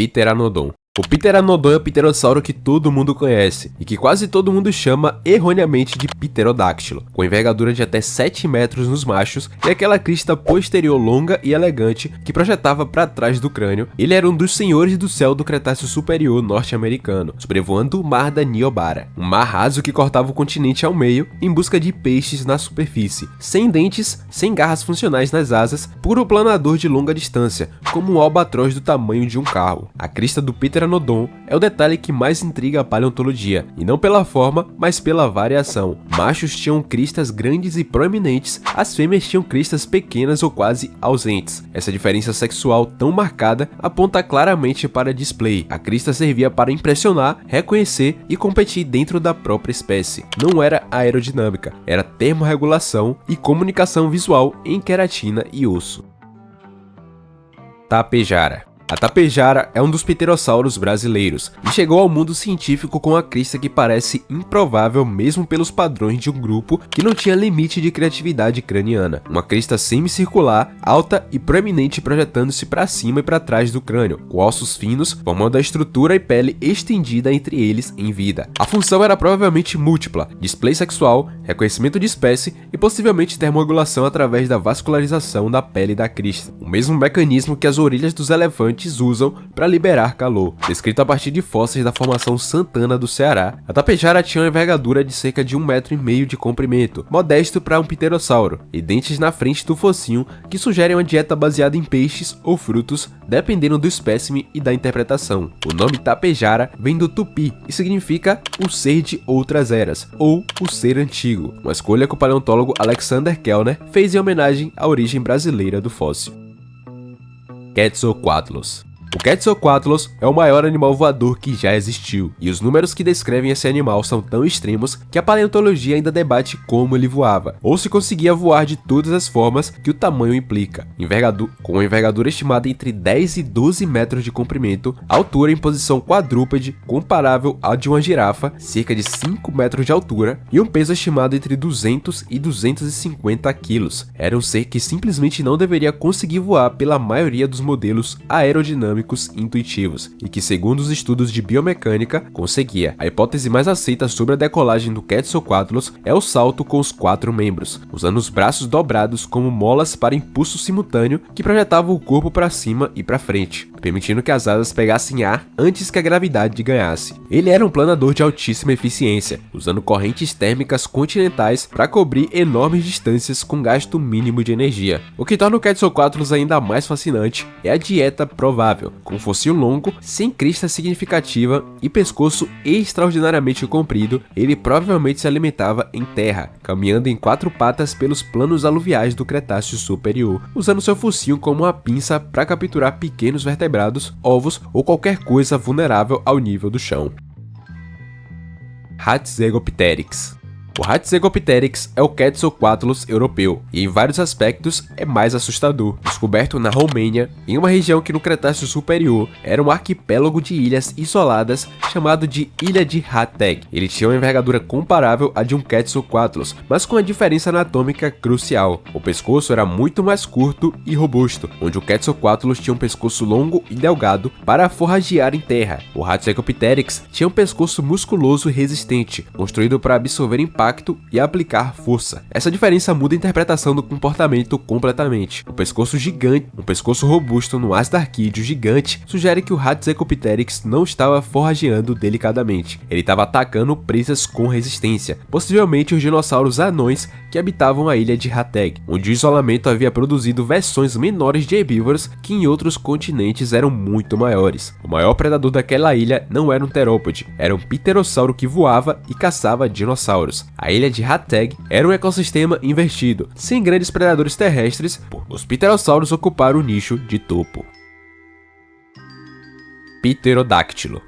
Pteranodon. O Pteranodon é o pterossauro que todo mundo conhece e que quase todo mundo chama erroneamente de pterodáctilo, com envergadura de até 7 metros nos machos e aquela crista posterior longa e elegante que projetava para trás do crânio. Ele era um dos senhores do céu do Cretáceo Superior norte-americano, sobrevoando o mar da Niobara, um mar raso que cortava o continente ao meio em busca de peixes na superfície, sem dentes, sem garras funcionais nas asas, puro planador de longa distância, como um albatroz do tamanho de um carro. A crista do Pteranodon é o detalhe que mais intriga a paleontologia, e não pela forma, mas pela variação. Machos tinham cristas grandes e proeminentes, as fêmeas tinham cristas pequenas ou quase ausentes. Essa diferença sexual tão marcada aponta claramente para display. A crista servia para impressionar, reconhecer e competir dentro da própria espécie. Não era aerodinâmica, era termorregulação e comunicação visual em queratina e osso. Tapejara. A tapejara é um dos pterossauros brasileiros e chegou ao mundo científico com a crista que parece improvável mesmo pelos padrões de um grupo que não tinha limite de criatividade craniana. Uma crista semicircular, alta e proeminente projetando-se para cima e para trás do crânio, com ossos finos formando a estrutura e pele estendida entre eles em vida. A função era provavelmente múltipla: display sexual, reconhecimento de espécie e possivelmente termorregulação através da vascularização da pele da crista, o mesmo mecanismo que as orelhas dos elefantes usam para liberar calor. Descrito a partir de fósseis da formação Santana do Ceará, a tapejara tinha uma envergadura de cerca de 1,5 metro de comprimento, modesto para um pterossauro, e dentes na frente do focinho que sugerem uma dieta baseada em peixes ou frutos, dependendo do espécime e da interpretação. O nome tapejara vem do tupi e significa o ser de outras eras, ou o ser antigo, uma escolha que o paleontólogo Alexander Kellner fez em homenagem à origem brasileira do fóssil. Quetzalcoatlus. O Quetzalcoatlus é o maior animal voador que já existiu, e os números que descrevem esse animal são tão extremos que a paleontologia ainda debate como ele voava, ou se conseguia voar de todas as formas que o tamanho implica. Com uma envergadura estimada entre 10 e 12 metros de comprimento, a altura em posição quadrúpede comparável à de uma girafa, cerca de 5 metros de altura, e um peso estimado entre 200 e 250 quilos. Era um ser que simplesmente não deveria conseguir voar pela maioria dos modelos aerodinâmicos intuitivos, e que, segundo os estudos de biomecânica, conseguia. A hipótese mais aceita sobre a decolagem do Quetzalcoatlus é o salto com os 4 membros, usando os braços dobrados como molas para impulso simultâneo que projetava o corpo para cima e para frente, permitindo que as asas pegassem ar antes que a gravidade ganhasse. Ele era um planador de altíssima eficiência, usando correntes térmicas continentais para cobrir enormes distâncias com gasto mínimo de energia. O que torna o Quetzalcoatlus ainda mais fascinante é a dieta provável, com focinho longo, sem crista significativa e pescoço extraordinariamente comprido. Ele provavelmente se alimentava em terra, caminhando em 4 patas pelos planos aluviais do Cretáceo Superior, usando seu focinho como uma pinça para capturar pequenos vertebrados, ovos ou qualquer coisa vulnerável ao nível do chão. Hatzegopteryx. O Hatzegopteryx é o Quetzalcoatlus europeu e, em vários aspectos, é mais assustador. Descoberto na Romênia, em uma região que no Cretáceo Superior era um arquipélago de ilhas isoladas chamado de Ilha de Hatteg. Ele tinha uma envergadura comparável à de um Quetzalcoatlus, mas com uma diferença anatômica crucial. O pescoço era muito mais curto e robusto, onde o Quetzalcoatlus tinha um pescoço longo e delgado para forragear em terra. O Hatzegopteryx tinha um pescoço musculoso e resistente, construído para absorver impacto e aplicar força. Essa diferença muda a interpretação do comportamento completamente. Um pescoço robusto no astarquídeo gigante sugere que o Hatzegopteryx não estava forrageando delicadamente. Ele estava atacando presas com resistência, possivelmente os dinossauros anões que habitavam a ilha de Hatteg, onde o isolamento havia produzido versões menores de herbívoros que em outros continentes eram muito maiores. O maior predador daquela ilha não era um terópode, era um pterossauro que voava e caçava dinossauros. A ilha de Hatteg era um ecossistema invertido, sem grandes predadores terrestres. Os pterossauros ocuparam o nicho de topo. Pterodáctilo.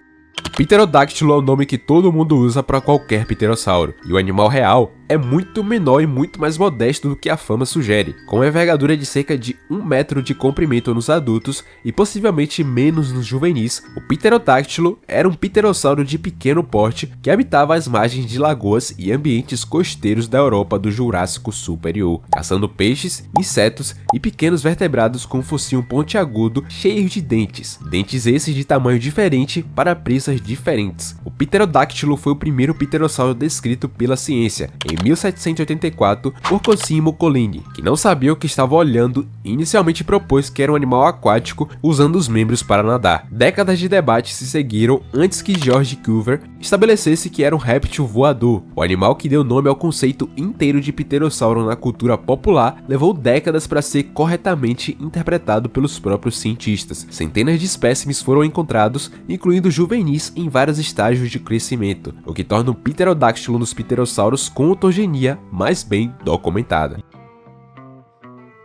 Pterodáctilo é o nome que todo mundo usa para qualquer pterossauro, e o animal real é muito menor e muito mais modesto do que a fama sugere, com uma envergadura de cerca de 1 metro de comprimento nos adultos e possivelmente menos nos juvenis. O pterodáctilo era um pterossauro de pequeno porte que habitava as margens de lagoas e ambientes costeiros da Europa do Jurássico Superior, caçando peixes, insetos e pequenos vertebrados com um focinho pontiagudo cheio de dentes. Dentes esses de tamanho diferente para presas diferentes. O pterodáctilo foi o primeiro pterossauro descrito pela ciência, em 1784, por Cosimo Collini, que não sabia o que estava olhando e inicialmente propôs que era um animal aquático usando os membros para nadar. Décadas de debate se seguiram antes que George Cuvier estabelecesse que era um réptil voador. O animal que deu nome ao conceito inteiro de pterossauro na cultura popular levou décadas para ser corretamente interpretado pelos próprios cientistas. Centenas de espécimes foram encontrados, incluindo juvenis em vários estágios de crescimento, o que torna o pterodáctilo nos pterossauros com ontogenia mais bem documentada.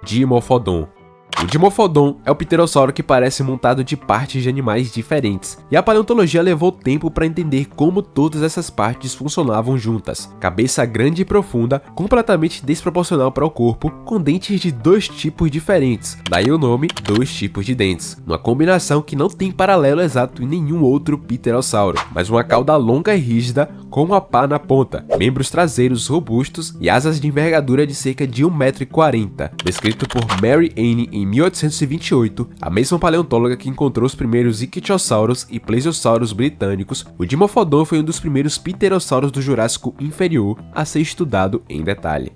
Dimorphodon. O Dimorphodon é o pterossauro que parece montado de partes de animais diferentes, e a paleontologia levou tempo para entender como todas essas partes funcionavam juntas. Cabeça grande e profunda, completamente desproporcional para o corpo, com dentes de 2 tipos diferentes, daí o nome 2 tipos de dentes, uma combinação que não tem paralelo exato em nenhum outro pterossauro, mas uma cauda longa e rígida com uma pá na ponta, membros traseiros robustos e asas de envergadura de cerca de 1,40 m, descrito por Mary Anne em 1828, a mesma paleontóloga que encontrou os primeiros ictiossauros e plesiosauros britânicos. O Dimorphodon foi um dos primeiros pterossauros do Jurássico Inferior a ser estudado em detalhe.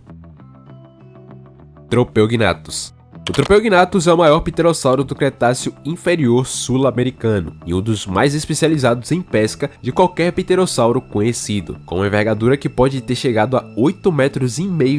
Tropeognathus. O Tropeognathus é o maior pterossauro do Cretáceo Inferior sul-americano e um dos mais especializados em pesca de qualquer pterossauro conhecido. Com uma envergadura que pode ter chegado a 8,5 metros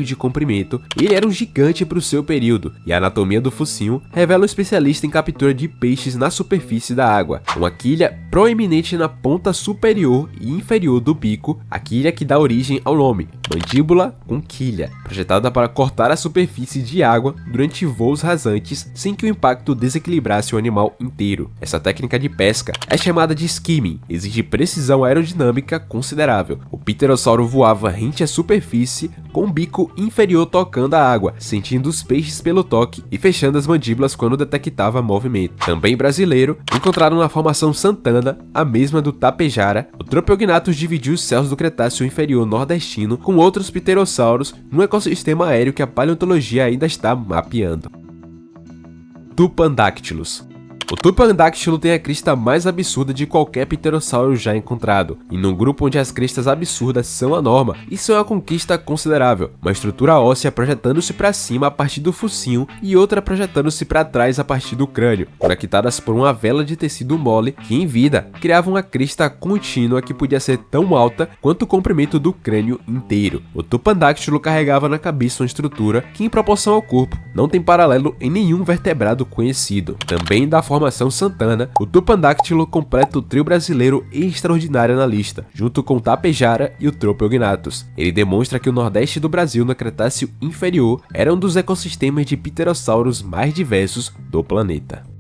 de comprimento, ele era um gigante para o seu período, e a anatomia do focinho revela um especialista em captura de peixes na superfície da água. Uma quilha proeminente na ponta superior e inferior do bico, a quilha que dá origem ao nome, mandíbula com quilha, projetada para cortar a superfície de água durante voos rasantes sem que o impacto desequilibrasse o animal inteiro. Essa técnica de pesca é chamada de skimming, exige precisão aerodinâmica considerável. O pterossauro voava rente à superfície com o bico inferior tocando a água, sentindo os peixes pelo toque e fechando as mandíbulas quando detectava movimento. Também brasileiro, encontrado na formação Santana, a mesma do Tapejara, o Tropeognathus dividiu os céus do Cretáceo Inferior nordestino com outros pterossauros num ecossistema aéreo que a paleontologia ainda está mapeando. Tupandactylus. O Tupandactylo tem a crista mais absurda de qualquer pterossauro já encontrado, e num grupo onde as crestas absurdas são a norma, isso é uma conquista considerável. Uma estrutura óssea projetando-se para cima a partir do focinho e outra projetando-se para trás a partir do crânio, conectadas por uma vela de tecido mole que, em vida, criava uma crista contínua que podia ser tão alta quanto o comprimento do crânio inteiro. O Tupandactylo carregava na cabeça uma estrutura que, em proporção ao corpo, não tem paralelo em nenhum vertebrado conhecido. Também da formação Santana, o Tupandactylo completa o trio brasileiro extraordinário na lista, junto com o Tapejara e o Tropeognathus. Ele demonstra que o nordeste do Brasil no Cretáceo Inferior era um dos ecossistemas de pterossauros mais diversos do planeta.